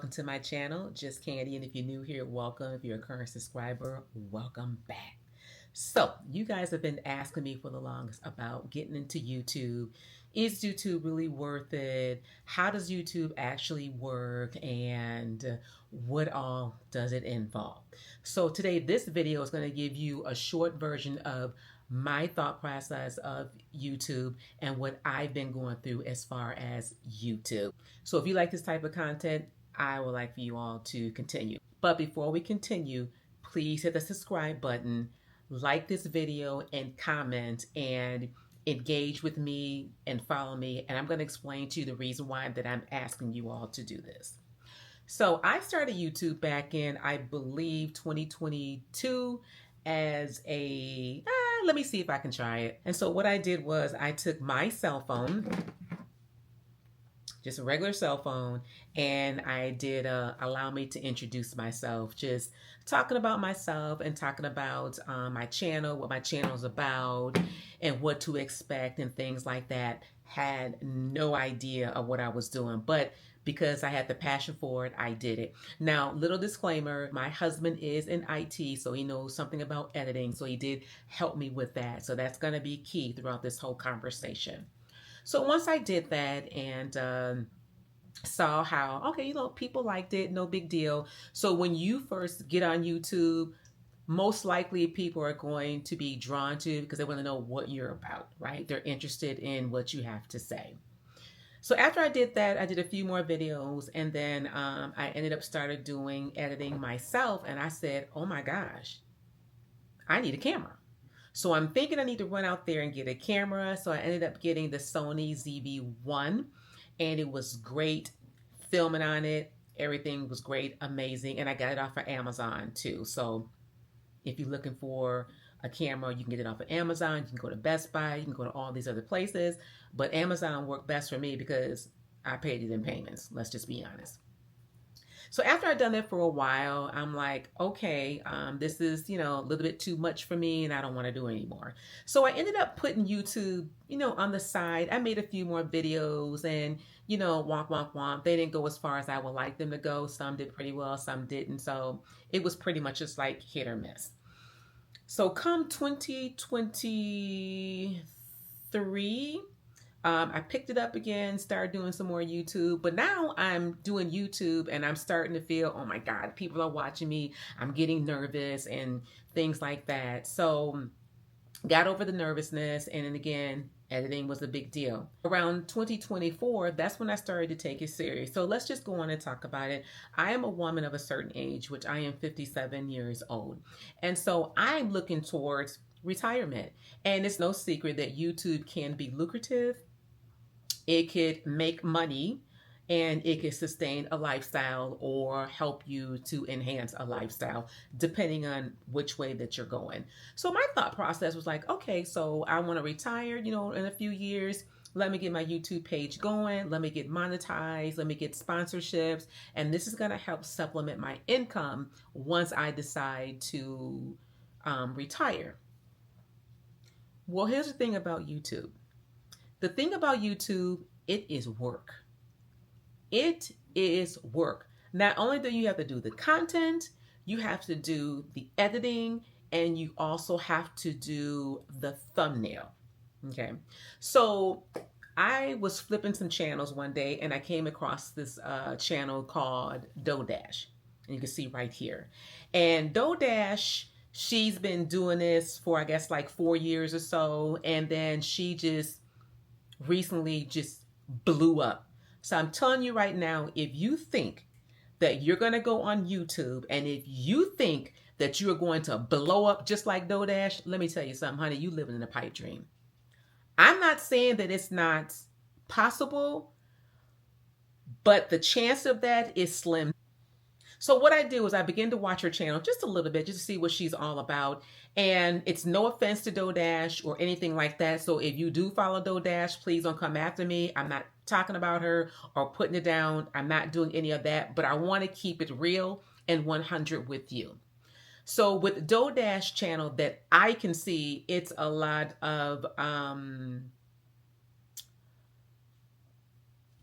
welcome to my channel, Just Candy. And if you're new here, welcome. If you're a current subscriber, welcome back. So you guys have been asking me for the longest about getting into YouTube. Is YouTube really worth it? How does YouTube actually work? And what all does it involve? So today, this video is going to give you a short version of my thought process of YouTube and what I've been going through as far as YouTube. So if you like this type of content, I would like for you all to continue. But before we continue, please hit the subscribe button, like this video, and comment, and engage with me and follow me. And I'm going to explain to you the reason why that I'm asking you all to do this. So I started YouTube back in, I believe, 2022 as a, let me see if I can try it. And so what I did was I took my cell phone, just a regular cell phone, and I did allow me to introduce myself, just talking about myself and talking about my channel, what my channel is about, and what to expect and things like that. Had no idea of what I was doing, but because I had the passion for it, I did it. Now, little disclaimer, my husband is in IT, so he knows something about editing, so he did help me with that. So that's going to be key throughout this whole conversation. So once I did that and saw how, okay, people liked it, no big deal. So when you first get on YouTube, most likely people are going to be drawn to because they want to know what you're about, right? They're interested in what you have to say. So after I did that, I did a few more videos, and then I ended up started doing editing myself, and I said, oh my gosh, I need a camera. So I'm thinking I need to run out there and get a camera. So I ended up getting the Sony ZV1, and it was great filming on it. Everything was great, amazing. And I got it off of Amazon too. So if you're looking for a camera, you can get it off of Amazon. You can go to Best Buy. You can go to all these other places. But Amazon worked best for me because I paid it in payments. Let's just be honest. So after I'd done that for a while, I'm like, okay, this is, a little bit too much for me and I don't want to do it anymore. So I ended up putting YouTube, on the side. I made a few more videos and, womp. They didn't go as far as I would like them to go. Some did pretty well, some didn't. So it was pretty much just like hit or miss. So come 2023, I picked it up again, started doing some more YouTube, but now I'm doing YouTube and I'm starting to feel, oh my God, people are watching me. I'm getting nervous and things like that. So got over the nervousness. And then again, editing was a big deal. Around 2024, that's when I started to take it serious. So let's just go on and talk about it. I am a woman of a certain age, which I am 57 years old. And so I'm looking towards retirement. And it's no secret that YouTube can be lucrative. It could make money and it could sustain a lifestyle or help you to enhance a lifestyle depending on which way that you're going. So my thought process was like, okay, so I want to retire, in a few years. Let me get my YouTube page going. Let me get monetized. Let me get sponsorships. And this is going to help supplement my income once I decide to retire. Well, here's the thing about YouTube. The thing about YouTube, it is work. It is work. Not only do you have to do the content, you have to do the editing, and you also have to do the thumbnail. Okay. So I was flipping some channels one day and I came across this channel called DoDash. And you can see right here. And DoDash, she's been doing this for, I guess, like 4 years or so. And then she just recently just blew up. So I'm telling you right now, if you think that you're going to go on YouTube and if you think that you're going to blow up just like DoDash, let me tell you something, honey, you living in a pipe dream. I'm not saying that it's not possible, but the chance of that is slim. So what I do is I begin to watch her channel just a little bit, just to see what she's all about. And it's no offense to DoDash or anything like that. So if you do follow DoDash, please don't come after me. I'm not talking about her or putting it down. I'm not doing any of that, but I want to keep it real and 100 with you. So with DoDash channel that I can see, it's a lot of,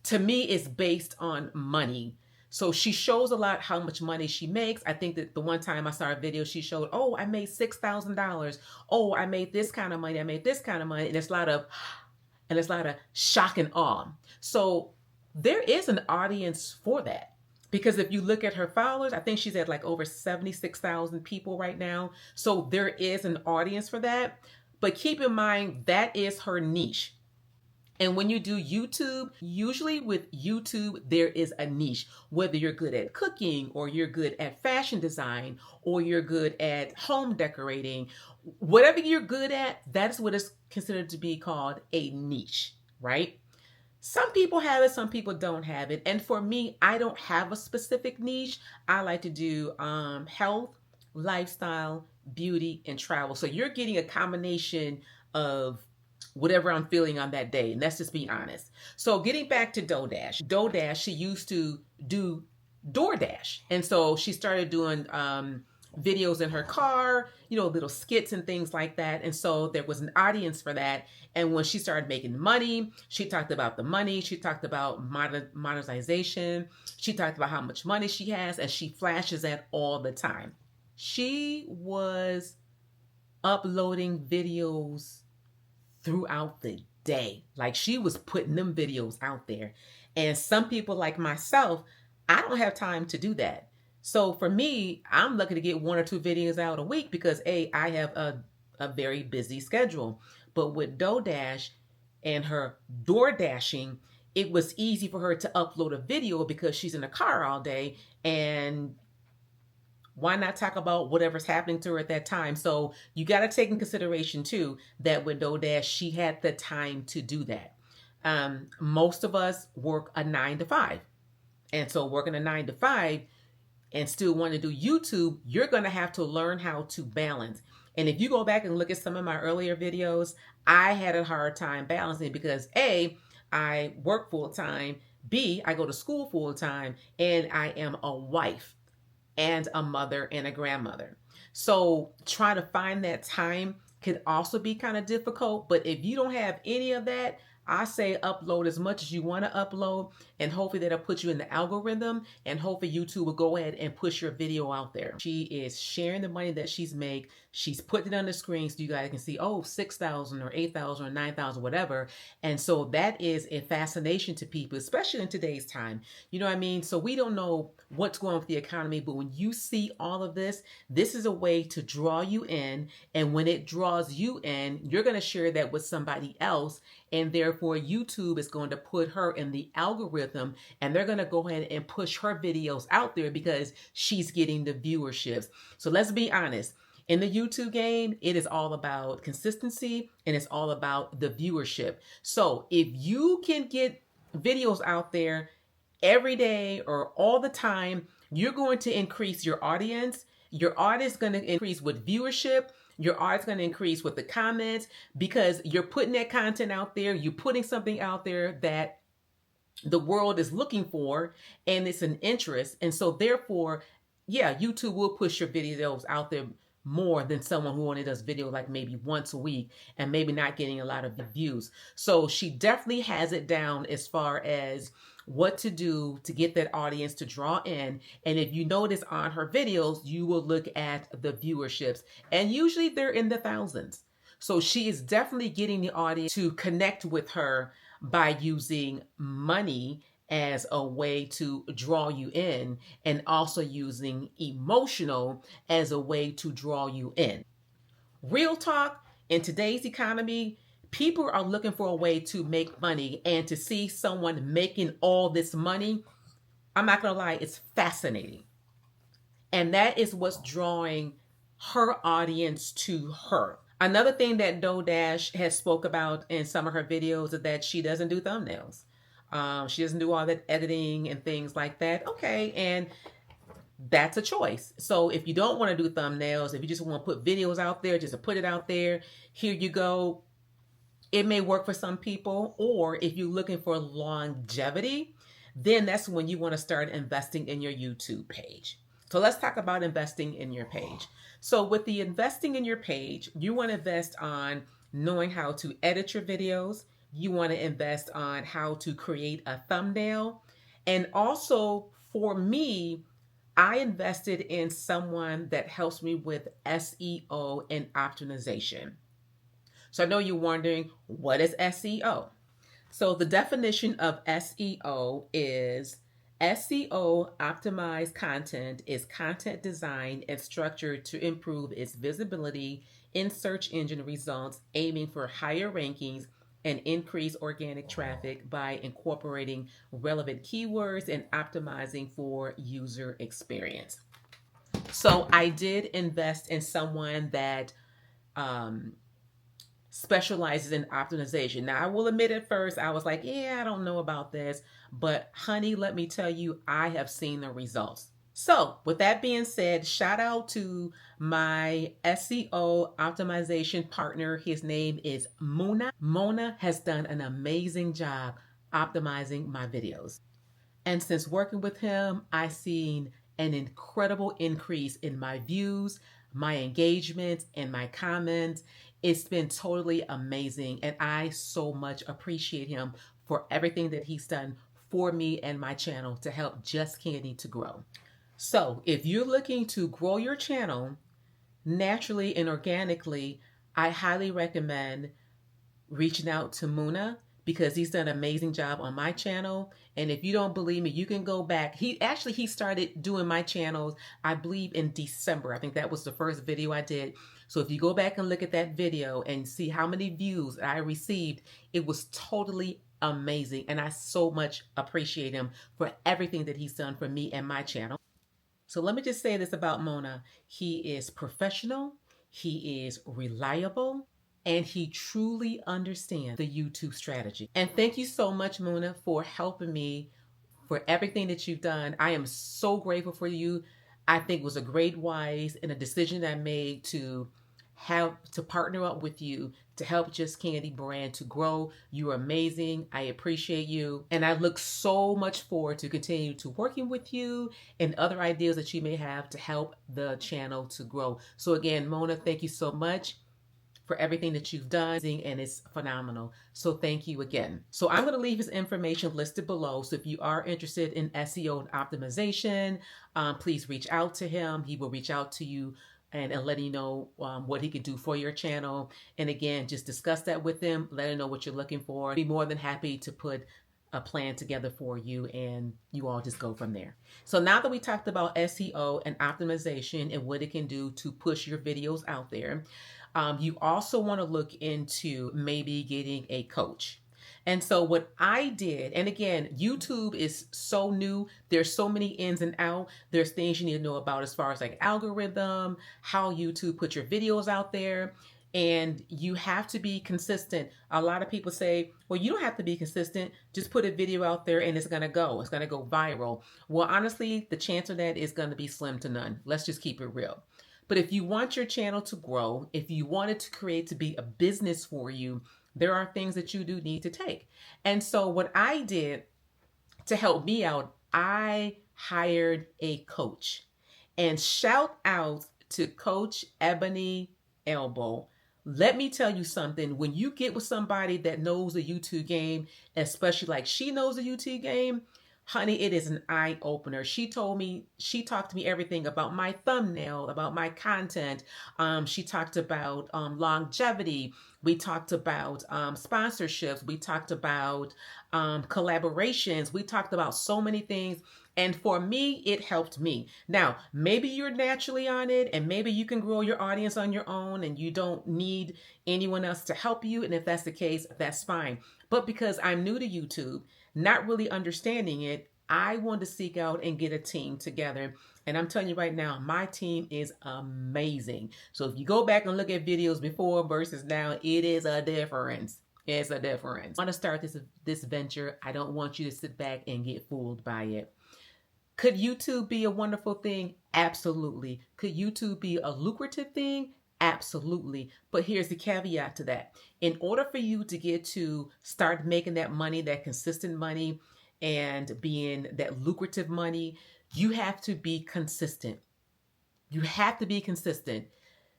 to me, it's based on money. So she shows a lot how much money she makes. I think that the one time I saw a video, she showed, oh, I made $6,000. Oh, I made this kind of money. I made this kind of money. And it's a lot of shock and awe. So there is an audience for that. Because if you look at her followers, I think she's at like over 76,000 people right now. So there is an audience for that. But keep in mind, that is her niche. And when you do YouTube, usually with YouTube, there is a niche, whether you're good at cooking or you're good at fashion design or you're good at home decorating, whatever you're good at, that's what is considered to be called a niche, right? Some people have it, some people don't have it. And for me, I don't have a specific niche. I like to do health, lifestyle, beauty, and travel. So you're getting a combination of whatever I'm feeling on that day. And let's just be honest. So getting back to DoorDash, she used to do DoorDash. And so she started doing videos in her car, little skits and things like that. And so there was an audience for that. And when she started making money, she talked about the money. She talked about monetization. She talked about how much money she has, and she flashes that all the time. She was uploading videos throughout the day. Like, she was putting them videos out there. And some people like myself, I don't have time to do that. So for me, I'm lucky to get 1 or 2 videos out a week because I have a very busy schedule. But with DoorDash and her door dashing, it was easy for her to upload a video because she's in the car all day, and why not talk about whatever's happening to her at that time? So you got to take in consideration too that with DoorDash, she had the time to do that. Most of us work a 9 to 5. And so working a 9 to 5 and still want to do YouTube, you're going to have to learn how to balance. And if you go back and look at some of my earlier videos, I had a hard time balancing because A, I work full time, B, I go to school full time, and I am a wife and a mother and a grandmother. So trying to find that time could also be kind of difficult. But if you don't have any of that, I say upload as much as you want to upload, and hopefully that'll put you in the algorithm, and hopefully YouTube will go ahead and push your video out there. She is sharing the money that she's made. She's putting it on the screen so you guys can see, oh, 6,000 or 8,000 or 9,000, whatever. And so that is a fascination to people, especially in today's time. You know what I mean? So we don't know what's going on with the economy, but when you see all of this, this is a way to draw you in. And when it draws you in, you're going to share that with somebody else. And therefore, YouTube is going to put her in the algorithm, and they're going to go ahead and push her videos out there because she's getting the viewerships. So let's be honest. In the YouTube game, it is all about consistency, and it's all about the viewership. So if you can get videos out there every day or all the time, you're going to increase your audience. Your audience is going to increase with viewership. Your art's going to increase with the comments because you're putting that content out there. You're putting something out there that the world is looking for, and it's an interest. And so therefore, yeah, YouTube will push your videos out there more than someone who only does video like maybe once a week and maybe not getting a lot of views. So she definitely has it down as far as what to do to get that audience to draw in. And if you notice on her videos, you will look at the viewerships, and usually they're in the thousands. So she is definitely getting the audience to connect with her by using money as a way to draw you in, and also using emotional as a way to draw you in. Real talk, in today's economy, people are looking for a way to make money, and to see someone making all this money, I'm not going to lie, it's fascinating. And that is what's drawing her audience to her. Another thing that DoorDash has spoke about in some of her videos is that she doesn't do thumbnails. She doesn't do all that editing and things like that. Okay, and that's a choice. So if you don't want to do thumbnails, if you just want to put videos out there, just to put it out there, here you go. It may work for some people. Or if you're looking for longevity, then that's when you want to start investing in your YouTube page. So let's talk about investing in your page. So with the investing in your page, you want to invest on knowing how to edit your videos. You want to invest on how to create a thumbnail, and also For me, I invested in someone that helps me with SEO and optimization. So I know you're wondering, what is SEO? So the definition of SEO is SEO optimized content is content designed and structured to improve its visibility in search engine results, aiming for higher rankings and increase organic traffic by incorporating relevant keywords and optimizing for user experience. So I did invest in someone that um, specializes in optimization. Now, I will admit at first I was like, yeah, I don't know about this. But honey, let me tell you, I have seen the results. So, with that being said, shout out to my SEO optimization partner. His name is Mona. Mona has done an amazing job optimizing my videos. And since working with him, I've seen an incredible increase in my views, my engagement, and my comments. It's been totally amazing. And I so much appreciate him for everything that he's done for me and my channel to help Just Khandi to grow. So if you're looking to grow your channel naturally and organically, I highly recommend reaching out to Muna because he's done an amazing job on my channel. And if you don't believe me, you can go back. He started doing my channels, I believe in December. I think that was the first video I did. So if you go back and look at that video and see how many views I received, it was totally amazing. And I so much appreciate him for everything that he's done for me and my channel. So let me just say this about Mona. He is professional, he is reliable, and he truly understands the YouTube strategy. And thank you so much, Mona, for helping me for everything that you've done. I am so grateful for you. I think it was a great wise and a decision I made to partner up with you to help Just Khandi brand to grow. You're amazing. I appreciate you. And I look so much forward to continue to working with you and other ideas that you may have to help the channel to grow. So again, Mona, thank you so much for everything that you've done, and it's phenomenal. So thank you again. So I'm going to leave his information listed below. So if you are interested in SEO and optimization, please reach out to him. He will reach out to you and letting you know what he can do for your channel. And again, just discuss that with him. Let him know what you're looking for. Be more than happy to put a plan together for you, and you all just go from there. So now that we talked about SEO and optimization and what it can do to push your videos out there, you also want to look into maybe getting a coach. And so what I did, and again, YouTube is so new. There's so many ins and outs. There's things you need to know about as far as like algorithm, how YouTube put your videos out there. And you have to be consistent. A lot of people say, well, you don't have to be consistent. Just put a video out there and it's going to go. It's going to go viral. Well, honestly, the chance of that is going to be slim to none. Let's just keep it real. But if you want your channel to grow, if you want it to create to be a business for you, there are things that you do need to take. And so what I did to help me out, I hired a coach. And shout out to Coach Ebony Elbow. Let me tell you something. When you get with somebody that knows the YouTube game, especially like she knows the YouTube game, honey, it is an eye opener. She talked to me everything about my thumbnail, about my content. She talked about longevity. We talked about sponsorships. We talked about collaborations. We talked about so many things. And for me, it helped me. Now, maybe you're naturally on it and maybe you can grow your audience on your own and you don't need anyone else to help you. And if that's the case, that's fine. But because I'm new to YouTube, not really understanding it, I wanted to seek out and get a team together. And I'm telling you right now, my team is amazing. So if you go back and look at videos before versus now, it is a difference. It's a difference. I want to start this venture. I don't want you to sit back and get fooled by it. Could YouTube be a wonderful thing? Absolutely. Could YouTube be a lucrative thing? Absolutely. But here's the caveat to that. In order for you to get to start making that money, that consistent money, and being that lucrative money, you have to be consistent. You have to be consistent.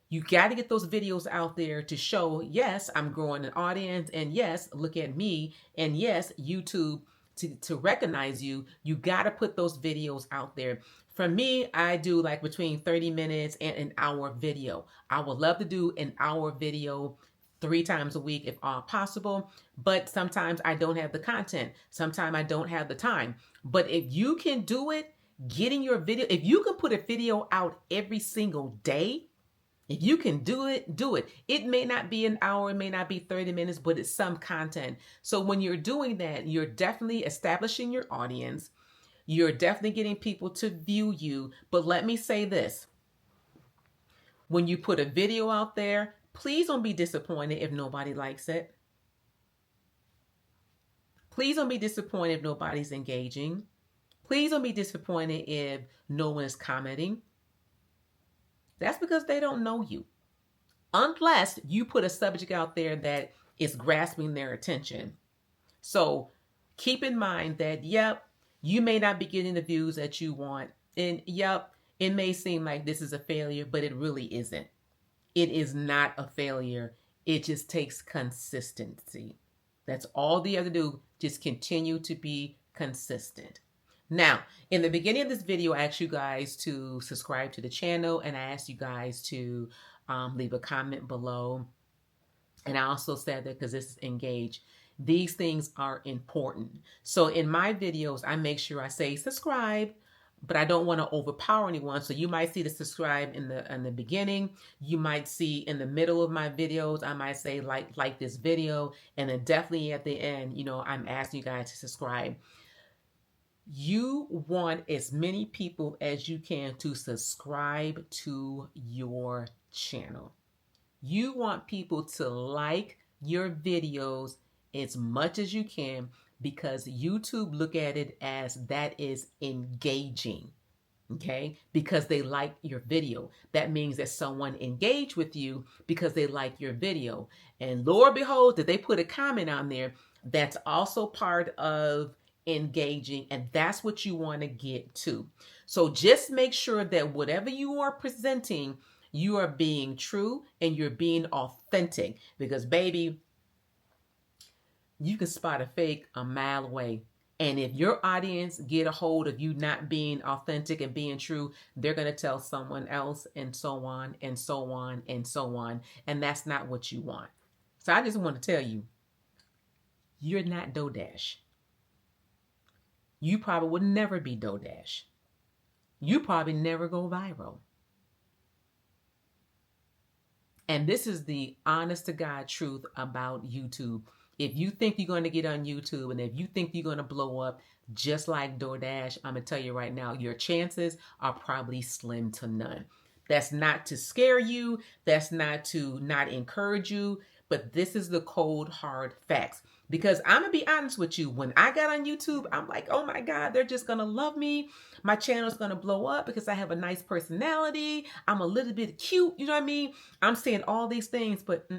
You got to get those videos out there to show, yes, I'm growing an audience, and yes, look at me, and yes, YouTube to recognize you, you got to put those videos out there. For me, I do like between 30 minutes and an hour video. I would love to do an hour video 3 times a week if all possible, but sometimes I don't have the content. Sometimes I don't have the time. But if you can do it, getting your video, if you can put a video out every single day, if you can do it, do it. It may not be an hour, it may not be 30 minutes, but it's some content. So when you're doing that, you're definitely establishing your audience. You're definitely getting people to view you. But let me say this. When you put a video out there, please don't be disappointed if nobody likes it. Please don't be disappointed if nobody's engaging. Please don't be disappointed if no one is commenting. That's because they don't know you. Unless you put a subject out there that is grasping their attention. So keep in mind that, yep, you may not be getting the views that you want. And yep, it may seem like this is a failure, but it really isn't. It is not a failure. It just takes consistency. That's all you have to do. Just continue to be consistent. Now, in the beginning of this video, I asked you guys to subscribe to the channel, and I asked you guys to leave a comment below. And I also said that because this is engaged, these things are important. So in my videos, I make sure I say subscribe, but I don't want to overpower anyone. So you might see the subscribe in the beginning. You might see in the middle of my videos, I might say like this video, and then definitely at the end, I'm asking you guys to subscribe. You want as many people as you can to subscribe to your channel. You want people to like your videos as much as you can, because YouTube look at it as that is engaging, okay? Because they like your video. That means that someone engaged with you because they like your video. And lo and behold, that they put a comment on there, that's also part of engaging, and that's what you want to get to. So just make sure that whatever you are presenting, you are being true and you're being authentic, because baby, you can spot a fake a mile away. And if your audience get a hold of you not being authentic and being true, they're going to tell someone else, and so on and so on and so on. And that's not what you want. So I just want to tell you, you're not DoorDash. You probably would never be DoorDash. You probably never go viral. And this is the honest to God truth about YouTube. If you think you're going to get on YouTube, and if you think you're going to blow up just like DoorDash, I'm going to tell you right now, your chances are probably slim to none. That's not to scare you. That's not to not encourage you. But this is the cold, hard facts. Because I'm going to be honest with you, when I got on YouTube, I'm like, oh my God, they're just going to love me. My channel's going to blow up because I have a nice personality. I'm a little bit cute. You know what I mean? I'm saying all these things, but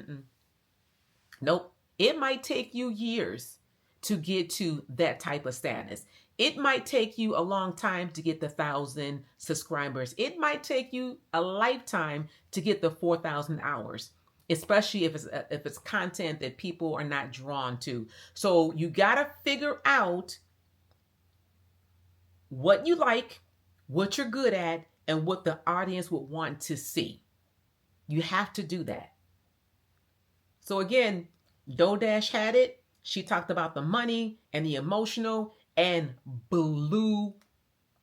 nope. It might take you years to get to that type of status. It might take you a long time to get the 1,000 subscribers. It might take you a lifetime to get the 4,000 hours. Especially if it's content that people are not drawn to. So you got to figure out what you like, what you're good at, and what the audience would want to see. You have to do that. So again, DoorDash had it. She talked about the money and the emotional and blew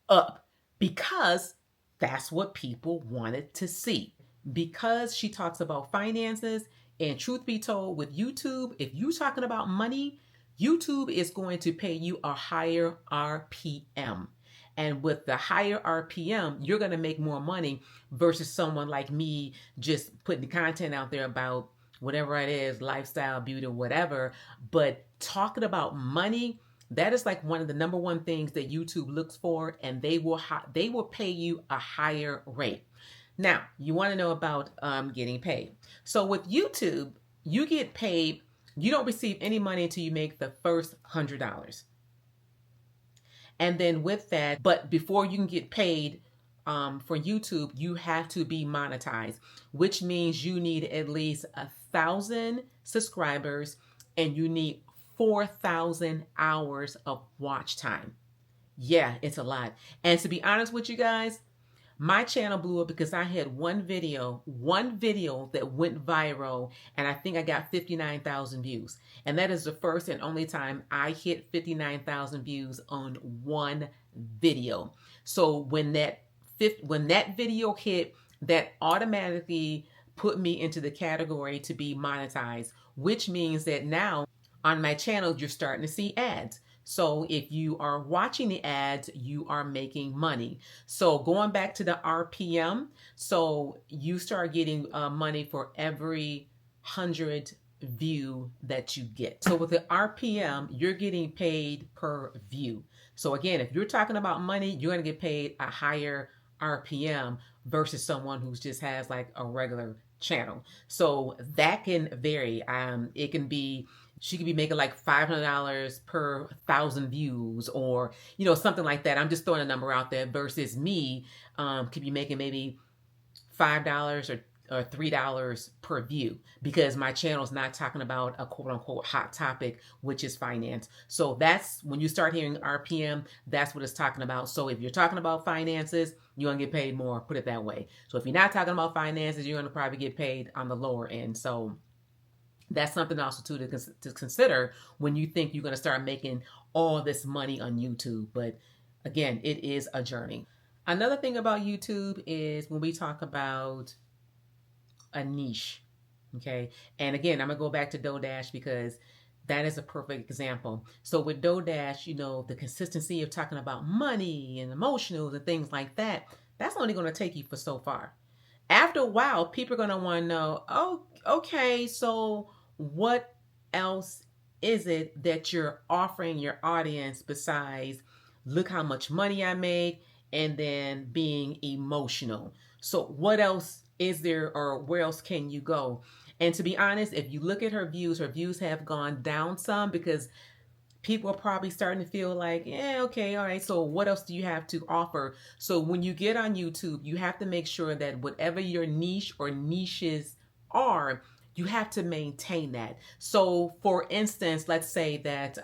up because that's what people wanted to see. Because she talks about finances, and truth be told, with YouTube, if you're talking about money, YouTube is going to pay you a higher RPM. And with the higher RPM, you're going to make more money versus someone like me just putting content out there about whatever it is, lifestyle, beauty, whatever. But talking about money, that is like one of the number one things that YouTube looks for, and they will pay you a higher rate. Now, you want to know about getting paid. So with YouTube, you get paid. You don't receive any money until you make the first $100. And then with that, but before you can get paid for YouTube, you have to be monetized, which means you need at least 1,000 subscribers and you need 4,000 hours of watch time. Yeah, it's a lot. And to be honest with you guys, my channel blew up because I had one video that went viral, and I think I got 59,000 views. And that is the first and only time I hit 59,000 views on one video. So when that video hit, that automatically put me into the category to be monetized, which means that now on my channel, you're starting to see ads. So if you are watching the ads, you are making money. So going back to the RPM, so you start getting money for every 100 view that you get. So with the RPM, you're getting paid per view. So again, if you're talking about money, you're going to get paid a higher RPM versus someone who just has like a regular channel. So that can vary. It can be, she could be making like $500 per 1,000 views, or, you know, something like that. I'm just throwing a number out there, versus me could be making maybe $5 or $3 per view, because my channel is not talking about a quote unquote hot topic, which is finance. So that's when you start hearing RPM, that's what it's talking about. So if you're talking about finances, you're going to get paid more, put it that way. So if you're not talking about finances, you're going to probably get paid on the lower end. So that's something also too to consider when you think you're going to start making all this money on YouTube. But again, it is a journey. Another thing about YouTube is when we talk about a niche, okay? And again, I'm going to go back to DoorDash because that is a perfect example. So with DoorDash, you know, the consistency of talking about money and emotionals and things like that, that's only going to take you for so far. After a while, people are going to want to know, oh, okay, so what else is it that you're offering your audience besides look how much money I make and then being emotional? So what else is there, or where else can you go? And to be honest, if you look at her views have gone down some because people are probably starting to feel like, yeah, okay, all right, so what else do you have to offer? So when you get on YouTube, you have to make sure that whatever your niche or niches are, you have to maintain that. So for instance, let's say that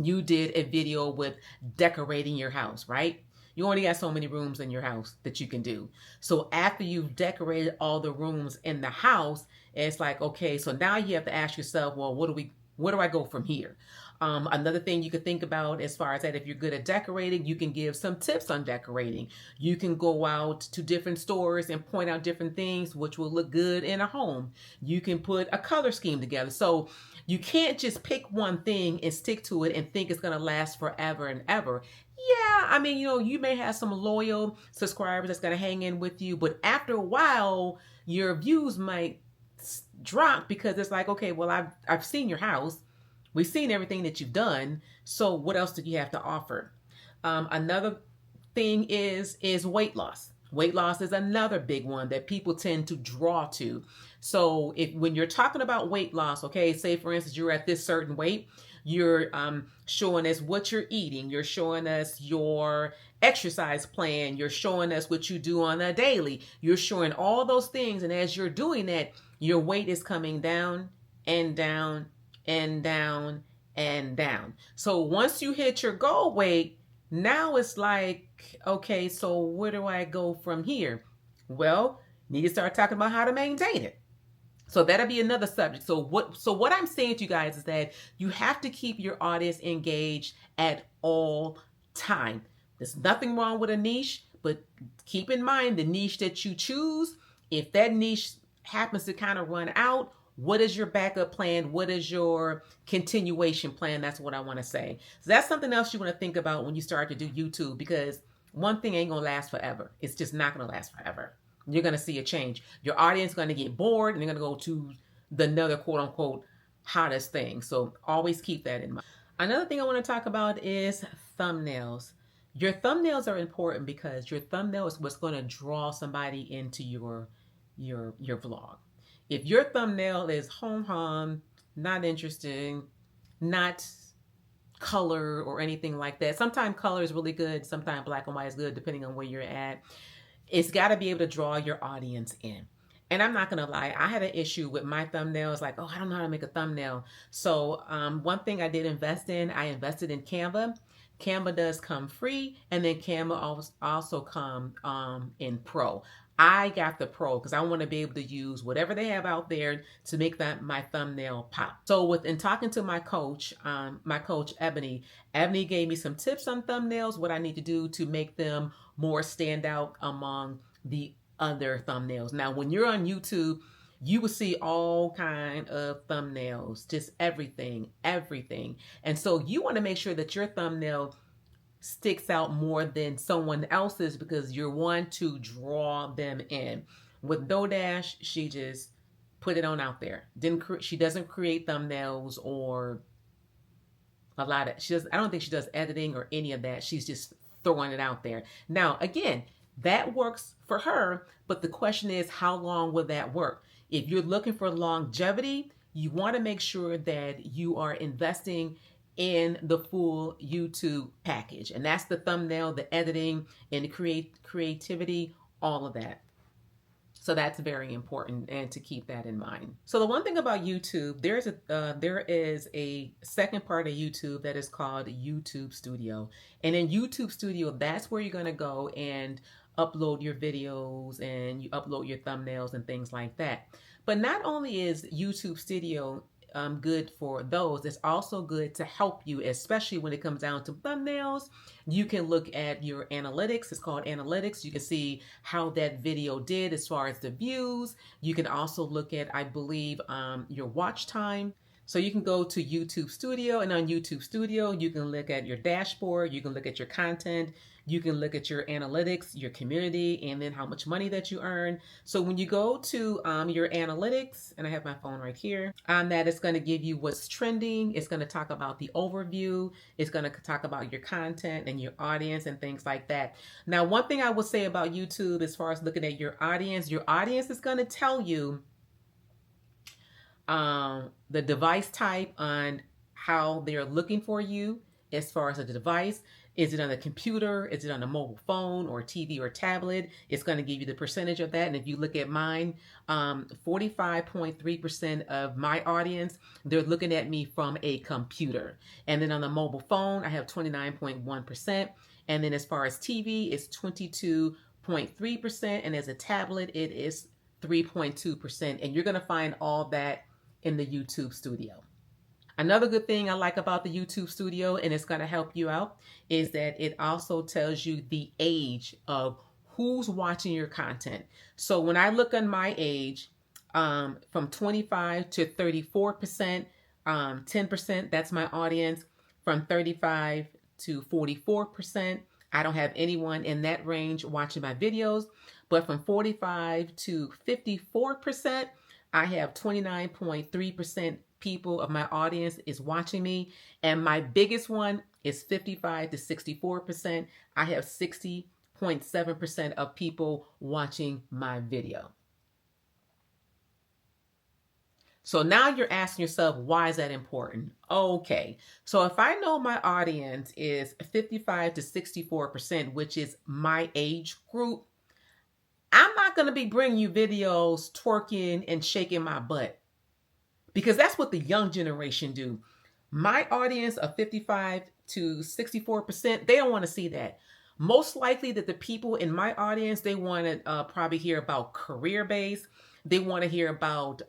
you did a video with decorating your house, right? You only got so many rooms in your house that you can do. So after you've decorated all the rooms in the house, it's like, okay, so now you have to ask yourself, well, where do I go from here? Another thing you could think about as far as that, if you're good at decorating, you can give some tips on decorating. You can go out to different stores and point out different things which will look good in a home. You can put a color scheme together. So you can't just pick one thing and stick to it and think it's going to last forever and ever. Yeah, I mean, you know, you may have some loyal subscribers that's going to hang in with you, but after a while, your views might drop because it's like, okay, well, I've seen your house. We've seen everything that you've done. So what else do you have to offer? Another thing is weight loss. Weight loss is another big one that people tend to draw to. So when you're talking about weight loss, okay, say for instance, you're at this certain weight, you're showing us what you're eating. You're showing us your exercise plan. You're showing us what you do on a daily. You're showing all those things. And as you're doing that, your weight is coming down and down and down and down. So once you hit your goal weight, now it's like, okay, so where do I go from here? Well, need to start talking about how to maintain it. So that'll be another subject. So what I'm saying to you guys is that you have to keep your audience engaged at all time. There's nothing wrong with a niche, but keep in mind the niche that you choose. If that niche happens to kind of run out, what is your backup plan? What is your continuation plan? That's what I want to say. So that's something else you want to think about when you start to do YouTube, because one thing ain't going to last forever. It's just not going to last forever. You're going to see a change. Your audience is going to get bored and they're going to go to another quote unquote hottest thing. So always keep that in mind. Another thing I want to talk about is thumbnails. Your thumbnails are important because your thumbnail is what's going to draw somebody into your vlog. If your thumbnail is home, not interesting, not color or anything like that. Sometimes color is really good. Sometimes black and white is good, depending on where you're at. It's got to be able to draw your audience in. And I'm not gonna lie, I had an issue with my thumbnails. Like, oh, I don't know how to make a thumbnail. So one thing I did invest in, I invested in Canva. Canva does come free, and then Canva also come in Pro. I got the Pro because I want to be able to use whatever they have out there to make that my thumbnail pop. So in talking to my coach Ebony, Ebony gave me some tips on thumbnails, what I need to do to make them more stand out among the other thumbnails. Now, when you're on YouTube, you will see all kind of thumbnails, just everything. And so you want to make sure that your thumbnail sticks out more than someone else's because you want to draw them in. With DoDash, she just put it on out there. She doesn't create thumbnails or a lot of, I don't think she does editing or any of that. She's just throwing it out there. Now, again, that works for her, but the question is, how long will that work? If you're looking for longevity, you want to make sure that you are investing in the full YouTube package. And that's the thumbnail, the editing, and the creativity, all of that. So that's very important, and to keep that in mind. So the one thing about YouTube, there is a second part of YouTube that is called YouTube Studio. And in YouTube Studio, that's where you're going to go and upload your videos and you upload your thumbnails and things like that. But not only is YouTube Studio good for those, it's also good to help you, especially when it comes down to thumbnails. You can look at your analytics. It's called analytics. You can see how that video did as far as the views. You can also look at, I believe, your watch time. So you can go to YouTube Studio, and on YouTube Studio, you can look at your dashboard, you can look at your content, you can look at your analytics, your community, and then how much money that you earn. So when you go to your analytics, and I have my phone right here, on that it's going to give you what's trending. It's going to talk about the overview. It's going to talk about your content and your audience and things like that. Now, one thing I will say about YouTube as far as looking at your audience is going to tell you the device type on how they're looking for you as far as a device. Is it on a computer? Is it on a mobile phone or TV or tablet? It's going to give you the percentage of that. And if you look at mine, 45.3% of my audience, they're looking at me from a computer. And then on the mobile phone, I have 29.1%. And then as far as TV, it's 22.3%. And as a tablet, it is 3.2%. And you're going to find all that in the YouTube Studio. Another good thing I like about the YouTube Studio, and it's going to help you out, is that it also tells you the age of who's watching your content. So when I look on my age, from 25 to 34%, 10%, that's my audience. From 35 to 44%, I don't have anyone in that range watching my videos. But from 45 to 54%, I have 29.3% people of my audience is watching me. And my biggest one is 55 to 64%. I have 60.7% of people watching my video. So now you're asking yourself, why is that important? Okay, so if I know my audience is 55 to 64%, which is my age group, I'm not going to be bringing you videos twerking and shaking my butt, because that's what the young generation do. My audience of 55 to 64%, they don't want to see that. Most likely that the people in my audience, they want to probably hear about career base. They want to hear about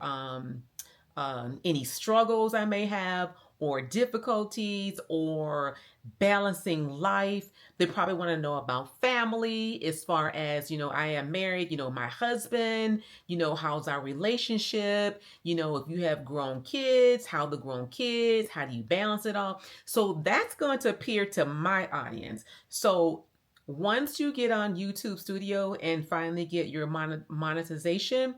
any struggles I may have, or difficulties, or balancing life. They probably want to know about family, as far as, I am married, my husband, how's our relationship, if you have grown kids, how do you balance it all? So that's going to appeal to my audience. So once you get on YouTube Studio and finally get your monetization,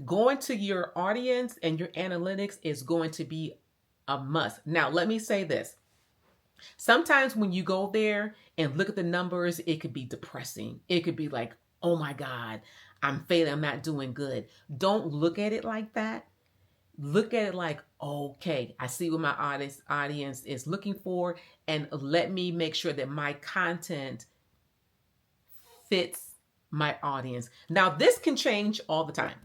going to your audience and your analytics is going to be a must. Now, let me say this. Sometimes when you go there and look at the numbers, it could be depressing. It could be like, oh my God, I'm failing. I'm not doing good. Don't look at it like that. Look at it like, okay, I see what my audience is looking for, and let me make sure that my content fits my audience. Now, this can change all the time.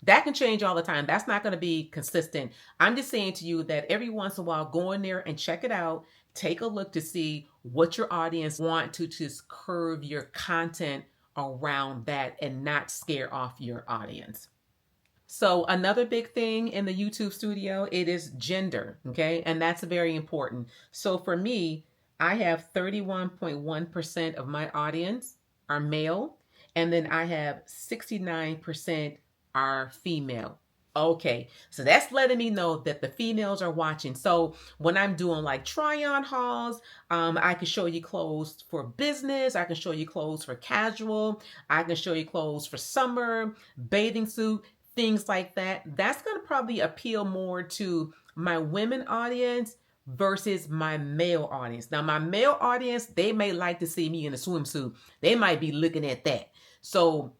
That can change all the time. That's not going to be consistent. I'm just saying to you that every once in a while, go in there and check it out. Take a look to see what your audience want to just curve your content around that and not scare off your audience. So another big thing in the YouTube studio, it is gender, okay? And that's very important. So for me, I have 31.1% of my audience are male, and then I have 69% are female. Okay, so that's letting me know that the females are watching. So when I'm doing like try-on hauls, I can show you clothes for business. I can show you clothes for casual. I can show you clothes for summer, bathing suit, things like that. That's going to probably appeal more to my women audience versus my male audience. Now, my male audience, they may like to see me in a swimsuit. They might be looking at that. So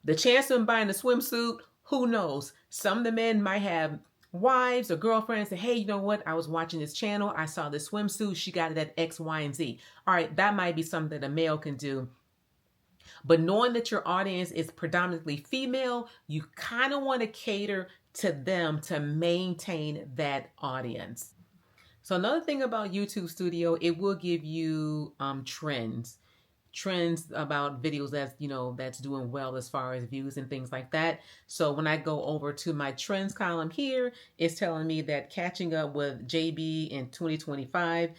the chance of buying a swimsuit, who knows? Some of the men might have wives or girlfriends say, hey, you know what? I was watching this channel. I saw this swimsuit. She got it at X, Y, and Z. All right, that might be something that a male can do. But knowing that your audience is predominantly female, you kind of want to cater to them to maintain that audience. So another thing about YouTube Studio, it will give you trends about videos that's doing well as far as views and things like that. So when I go over to my trends column here, it's telling me that catching up with JB in 2025,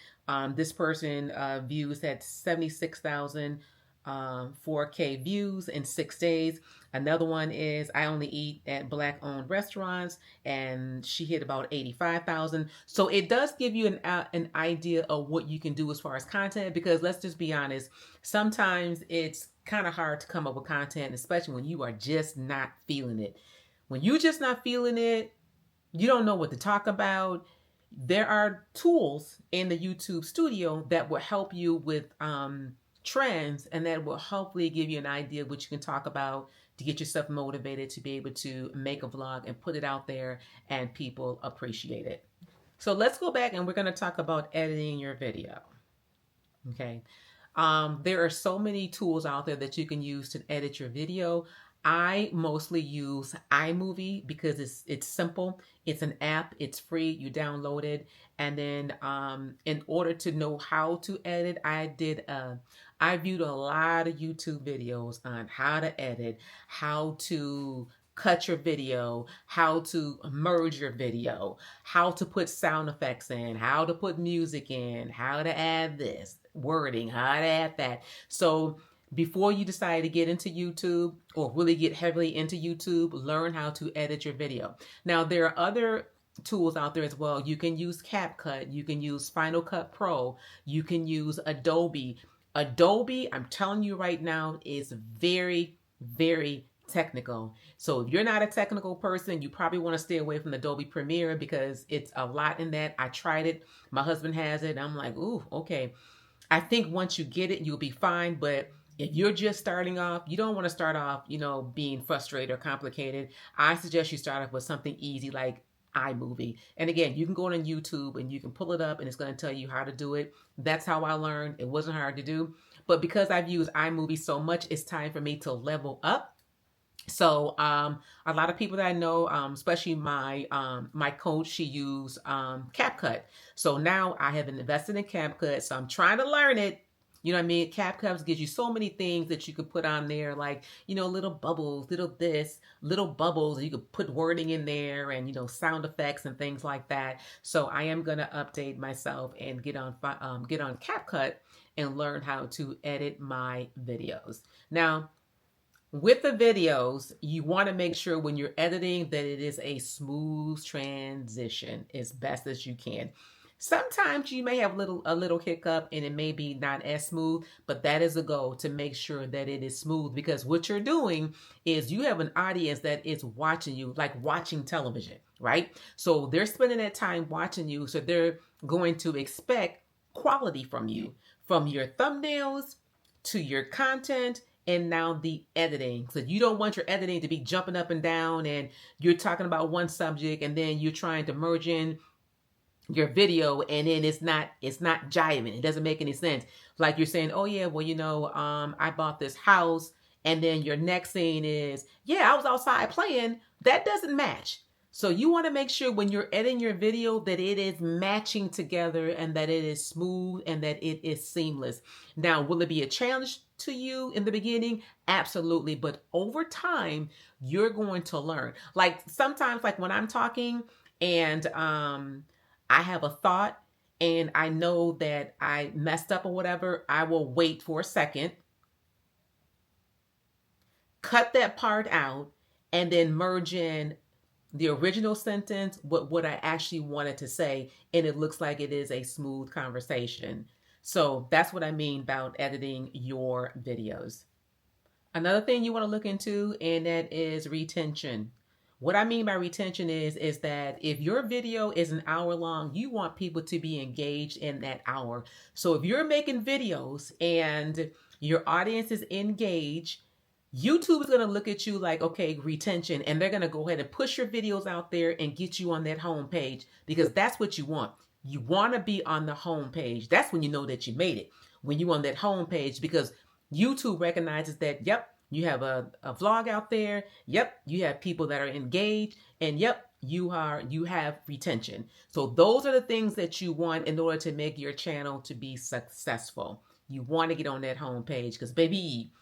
this person views at 76,000 4K views in 6 days. Another one is I only eat at Black-owned restaurants, and she hit about 85,000. So it does give you an idea of what you can do as far as content, because let's just be honest, sometimes it's kind of hard to come up with content, especially when you are just not feeling it. When you're just not feeling it, you don't know what to talk about. There are tools in the YouTube studio that will help you with trends, and that will hopefully give you an idea of what you can talk about to get yourself motivated to be able to make a vlog and put it out there and people appreciate it. So let's go back and we're going to talk about editing your video. Okay. There are so many tools out there that you can use to edit your video. I mostly use iMovie because it's simple. It's an app. It's free. You download it. And then in order to know how to edit, I viewed a lot of YouTube videos on how to edit, how to cut your video, how to merge your video, how to put sound effects in, how to put music in, how to add this, wording, how to add that. So before you decide to get into YouTube or really get heavily into YouTube, learn how to edit your video. Now, there are other tools out there as well. You can use CapCut. You can use Final Cut Pro. You can use Adobe. Adobe, I'm telling you right now, is very, very technical. So if you're not a technical person, you probably want to stay away from Adobe Premiere because it's a lot in that. I tried it. My husband has it. I'm like, ooh, okay. I think once you get it, you'll be fine. But if you're just starting off, you don't want to start off, being frustrated or complicated. I suggest you start off with something easy like iMovie. And again, you can go on YouTube and you can pull it up and it's going to tell you how to do it. That's how I learned. It wasn't hard to do. But because I've used iMovie so much, it's time for me to level up. So a lot of people that I know, especially my coach, she used CapCut. So now I have invested in CapCut. So I'm trying to learn it. You know what I mean? CapCut gives you so many things that you could put on there, like, little bubbles, little bubbles, and you could put wording in there and, sound effects and things like that. So I am going to update myself and get on CapCut and learn how to edit my videos. Now, with the videos, you want to make sure when you're editing that it is a smooth transition as best as you can. Sometimes you may have a little hiccup and it may be not as smooth, but that is a goal to make sure that it is smooth, because what you're doing is you have an audience that is watching you, like watching television, right? So they're spending that time watching you. So they're going to expect quality from you, from your thumbnails to your content, and now the editing. So you don't want your editing to be jumping up and down and you're talking about one subject and then you're trying to merge in your video and then it's not jiving. It doesn't make any sense. Like you're saying, oh yeah, well, I bought this house, and then your next scene is, yeah, I was outside playing, that doesn't match. So you want to make sure when you're editing your video that it is matching together and that it is smooth and that it is seamless. Now, will it be a challenge to you in the beginning? Absolutely. But over time, you're going to learn. Like sometimes, like when I'm talking and I have a thought and I know that I messed up or whatever, I will wait for a second, cut that part out, and then merge in the original sentence with what I actually wanted to say, and it looks like it is a smooth conversation. So that's what I mean about editing your videos. Another thing you want to look into, and that is retention. What I mean by retention is that if your video is an hour long, you want people to be engaged in that hour. So if you're making videos and your audience is engaged, YouTube is going to look at you like, okay, retention, and they're going to go ahead and push your videos out there and get you on that home page because that's what you want. You want to be on the home page. That's when you know that you made it, when you're on that home page, because YouTube recognizes that, yep, you have a vlog out there. Yep, you have people that are engaged, and yep, you have retention. So those are the things that you want in order to make your channel to be successful. You want to get on that home page because, baby,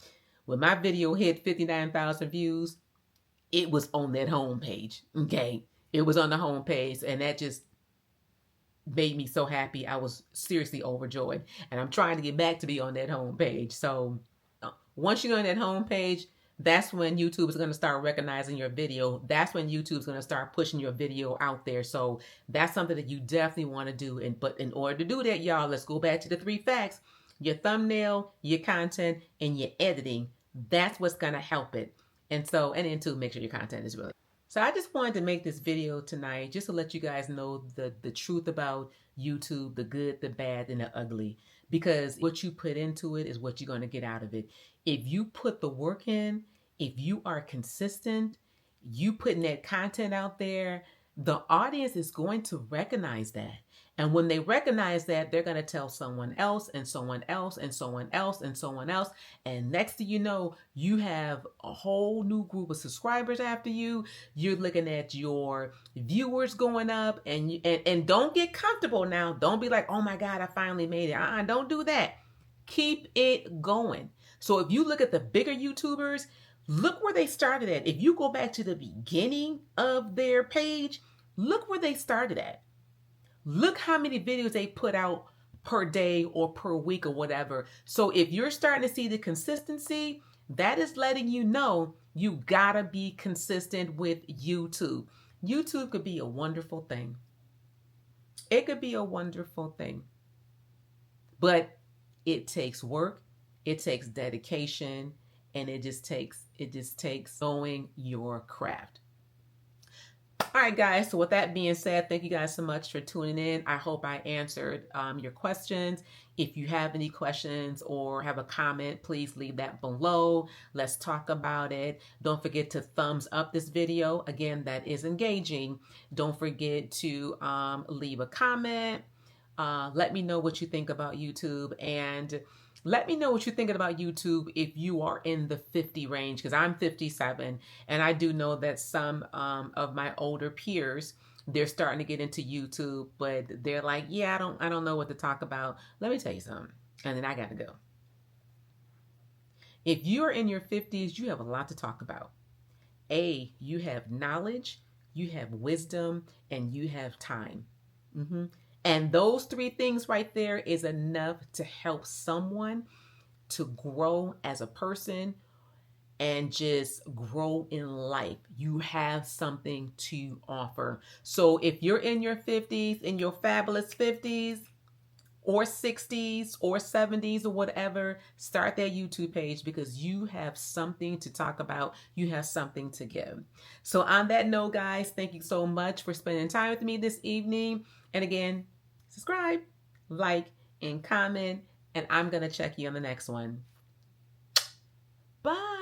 when my video hit 59,000 views, it was on that home page, okay? It was on the home page, and that just made me so happy. I was seriously overjoyed, and I'm trying to get back to be on that home page. So once you're on that home page, that's when YouTube is going to start recognizing your video. That's when YouTube is going to start pushing your video out there. So that's something that you definitely want to do. But in order to do that, y'all, let's go back to the 3 facts. Your thumbnail, your content, and your editing. That's what's going to help it. And then to make sure your content is really. So I just wanted to make this video tonight just to let you guys know the truth about YouTube, the good, the bad, and the ugly. Because what you put into it is what you're going to get out of it. If you put the work in, if you are consistent, you putting that content out there, the audience is going to recognize that. And when they recognize that, they're going to tell someone else and someone else and someone else and someone else. And next thing you know, you have a whole new group of subscribers after you. You're looking at your viewers going up, and don't get comfortable now. Don't be like, oh my God, I finally made it. Don't do that. Keep it going. So if you look at the bigger YouTubers, look where they started at. If you go back to the beginning of their page, look where they started at. Look how many videos they put out per day or per week or whatever. So if you're starting to see the consistency, that is letting you know you gotta be consistent with YouTube. YouTube could be a wonderful thing. It could be a wonderful thing. But it takes work, it takes dedication, and it just takes knowing your craft. All right, guys. So with that being said, thank you guys so much for tuning in. I hope I answered your questions. If you have any questions or have a comment, please leave that below. Let's talk about it. Don't forget to thumbs up this video. Again, that is engaging. Don't forget to leave a comment. Let me know what you think about YouTube, and let me know what you're thinking about YouTube if you are in the 50 range, because I'm 57, and I do know that some of my older peers, they're starting to get into YouTube, but they're like, yeah, I don't know what to talk about. Let me tell you something, and then I got to go. If you're in your 50s, you have a lot to talk about. You have knowledge, you have wisdom, and you have time. And those 3 things right there is enough to help someone to grow as a person and just grow in life. You have something to offer. So if you're in your 50s, in your fabulous 50s or 60s or 70s or whatever, start that YouTube page because you have something to talk about. You have something to give. So on that note, guys, thank you so much for spending time with me this evening. And again, subscribe, like, and comment, and I'm going to check you on the next one. Bye.